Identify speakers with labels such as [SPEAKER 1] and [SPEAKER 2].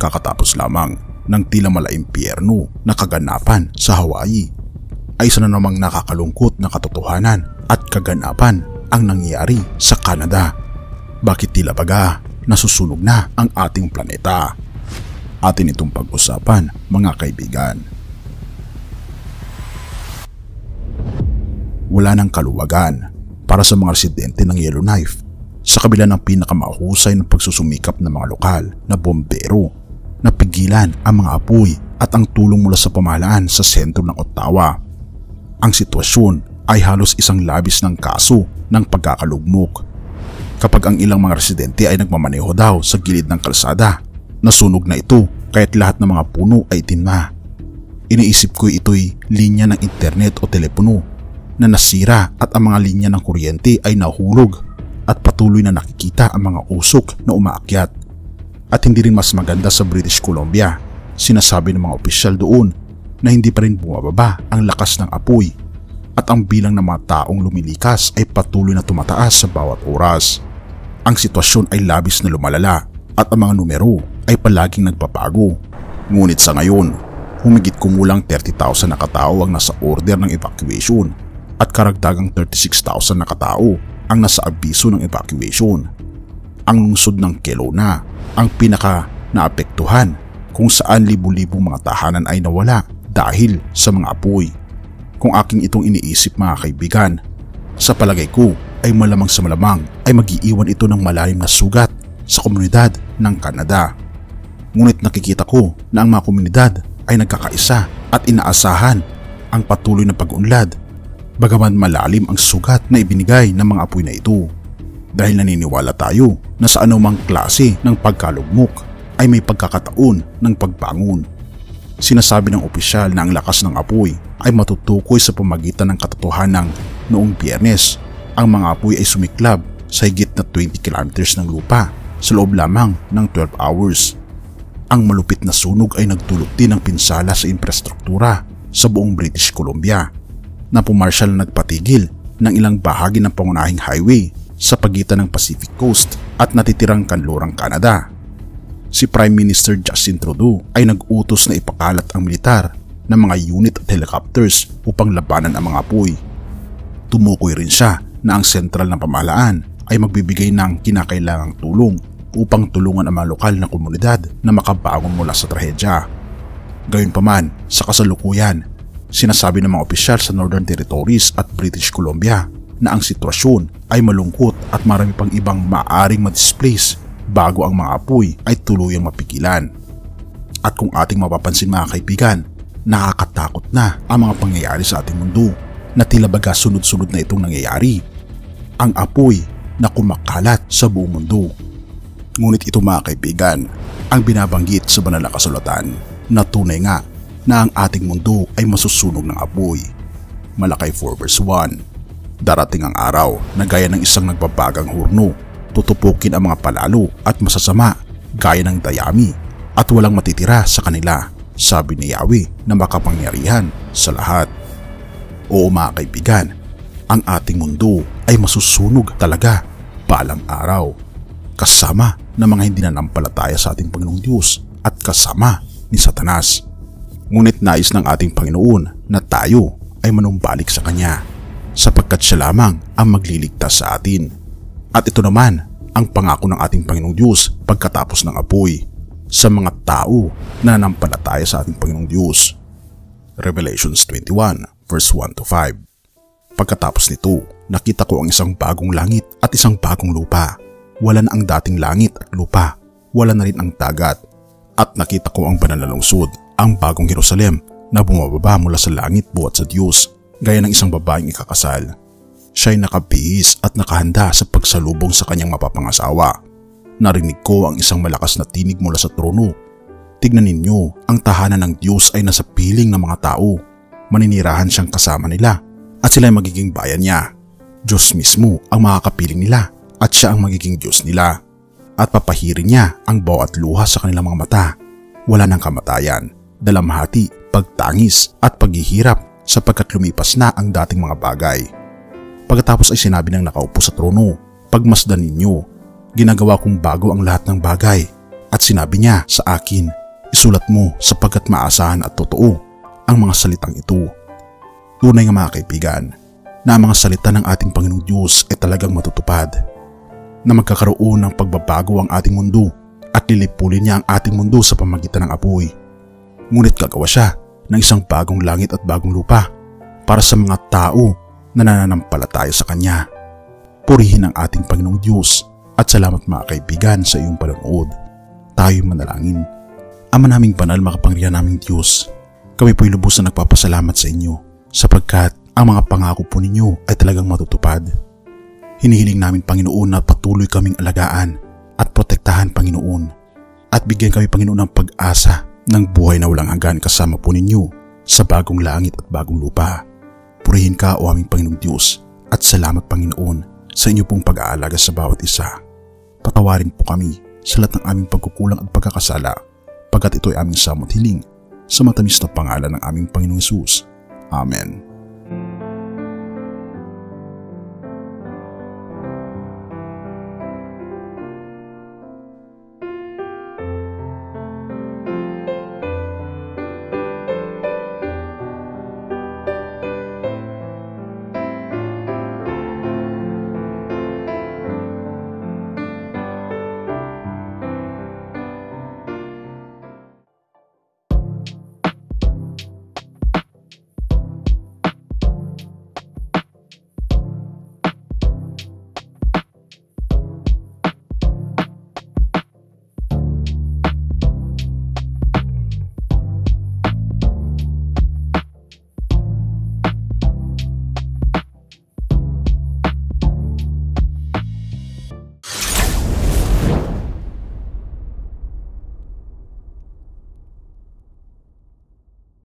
[SPEAKER 1] kakatapos lamang ng tila malaimpyerno na kaganapan sa Hawaii ay isa na namang nakakalungkot na katotohanan at kaganapan ang nangyayari sa Canada. Bakit tila baga nasusunog na ang ating planeta? Atin itong pag-usapan, mga kaibigan. Wala ng kaluwagan para sa mga residente ng Yellowknife sa kabila ng pinakamahusay ng pagsusumikap ng mga lokal na bombero na pigilan ang mga apoy at ang tulong mula sa pamahalaan sa sentro ng Ottawa. Ang sitwasyon ay halos isang labis ng kaso ng pagkakalugmok. Kapag ang ilang mga residente ay nagmamaneho daw sa gilid ng kalsada, nasunog na ito kaya't lahat ng mga puno ay tinma. Iniisip ko ito'y linya ng internet o telepono na nasira at ang mga linya ng kuryente ay nahulog at patuloy na nakikita ang mga usok na umaakyat. At hindi rin mas maganda sa British Columbia, sinasabi ng mga opisyal doon na hindi pa rin bumababa ang lakas ng apoy at ang bilang ng mga taong lumilikas ay patuloy na tumataas sa bawat oras. Ang sitwasyon ay labis na lumalala at ang mga numero ay palaging nagbabago. Ngunit sa ngayon, humigit kumulang 30,000 na katao ang nasa order ng evacuation at karagdagang 36,000 na katao ang nasa abiso ng evacuation. Ang lungsod ng Kelowna ang pinaka naapektuhan kung saan libu-libong mga tahanan ay nawala dahil sa mga apoy. Kung aking itong iniisip, mga kaibigan, sa palagay ko ay malamang sa malamang ay mag-iiwan ito ng malalim na sugat sa komunidad ng Canada. Ngunit nakikita ko na ang mga komunidad ay nagkakaisa at inaasahan ang patuloy na pag-unlad bagaman malalim ang sugat na ibinigay ng mga apoy na ito. Dahil naniniwala tayo na sa anumang klase ng pagkalugmok ay may pagkakataon ng pagbangon. Sinasabi ng opisyal na ang lakas ng apoy ay matutukoy sa pamagitan ng katotohanan noong Biyernes. Ang mga apoy ay sumiklab sa higit na 20 kilometers ng lupa sa loob lamang ng 12 hours. Ang malupit na sunog ay nagdulot din ng pinsala sa infrastruktura sa buong British Columbia na pumarsyal na nagpatigil ng ilang bahagi ng pangunahing highway sa pagitan ng Pacific Coast at natitirang kanlurang Canada. Si Prime Minister Justin Trudeau ay nag-utos na ipakalat ang militar ng mga unit at helicopters upang labanan ang mga apoy. Tumukoy rin siya na ang sentral na pamahalaan ay magbibigay ng kinakailangang tulong upang tulungan ang mga lokal na komunidad na makabangon mula sa trahedya. Gayunpaman, sa kasalukuyan, sinasabi ng mga opisyal sa Northern Territories at British Columbia na ang sitwasyon ay malungkot at marami pang ibang maaaring ma-displace bago ang mga apoy ay tuluyang mapigilan. At kung ating mapapansin, mga kaibigan, nakakatakot na ang mga pangyayari sa ating mundo na tila baga sunod-sunod na itong nangyayari. Ang apoy na kumakalat sa buong mundo. Ngunit ito, mga kaibigan, ang binabanggit sa banal na kasulatan na tunay nga na ang ating mundo ay masusunog ng apoy. Malakay 4 verse 1. Darating ang araw na gaya ng isang nagbabagang hurno, tutupukin ang mga palalo at masasama gaya ng dayami at walang matitira sa kanila, sabi ni Yahweh na makapangyarihan sa lahat. Oo, mga kaibigan, ang ating mundo ay masusunog talaga balang araw, kasama ng mga hindi nanampalataya sa ating Panginoong Diyos at kasama ni Satanas. Ngunit nais ng ating Panginoon na tayo ay manumbalik sa Kanya sapagkat siya lamang ang magliligtas sa atin. At ito naman ang pangako ng ating Panginoong Diyos pagkatapos ng apoy sa mga tao na nanampalataya sa ating Panginoong Diyos. Revelations 21 verse 1 to 5. Pagkatapos nito, nakita ko ang isang bagong langit at isang bagong lupa. Wala na ang dating langit at lupa, wala na rin ang dagat. At nakita ko ang banal na lungsod, ang bagong Jerusalem na bumababa mula sa langit buhat sa Diyos, gaya ng isang babaeng ikakasal. Siya ay nakabihis at nakahanda sa pagsalubong sa kanyang mapapangasawa. Narinig ko ang isang malakas na tinig mula sa trono. Tignan ninyo, ang tahanan ng Diyos ay nasa piling ng mga tao. Maninirahan siyang kasama nila at sila ay magiging bayan niya. Diyos mismo ang makakapiling nila at siya ang magiging Diyos nila. At papahirin niya ang bawat luha sa kanilang mga mata. Wala nang kamatayan, dalamhati, pagtangis at paghihirap sapagkat lumipas na ang dating mga bagay. Pagkatapos ay sinabi ng nakaupo sa trono, pagmasdan ninyo, ginagawa kong bago ang lahat ng bagay. At sinabi niya sa akin, isulat mo sapagkat maasahan at totoo ang mga salitang ito. Tunay nga mga kaibigan, na ang mga salita ng ating Panginoong Diyos ay talagang matutupad. Na magkakaroon ng pagbabago ang ating mundo at lilipulin niya ang ating mundo sa pamamagitan ng apoy. Ngunit gagawa siya ng isang bagong langit at bagong lupa para sa mga tao na nananampalataya sa Kanya. Purihin ang ating Panginoong Diyos at salamat mga kaibigan sa iyong panonood. Tayo manalangin. Ama naming banal, makapangyarihan naming Diyos, kami po'y lubos na nagpapasalamat sa inyo sapagkat ang mga pangako po ninyo ay talagang matutupad. Hinihiling namin Panginoon na patuloy kaming alagaan at protektahan Panginoon at bigyan kami Panginoon ng pag-asa ng buhay na walang hanggan kasama po ninyo sa bagong langit at bagong lupa. Purihin ka o aming Panginoong Diyos at salamat Panginoon sa inyo pong pag-aalaga sa bawat isa. Patawarin po kami sa lahat ng aming pagkukulang at pagkakasala pagkat ito'y aming samot hiling sa matamis na pangalan ng aming Panginoong Hesus. Amen.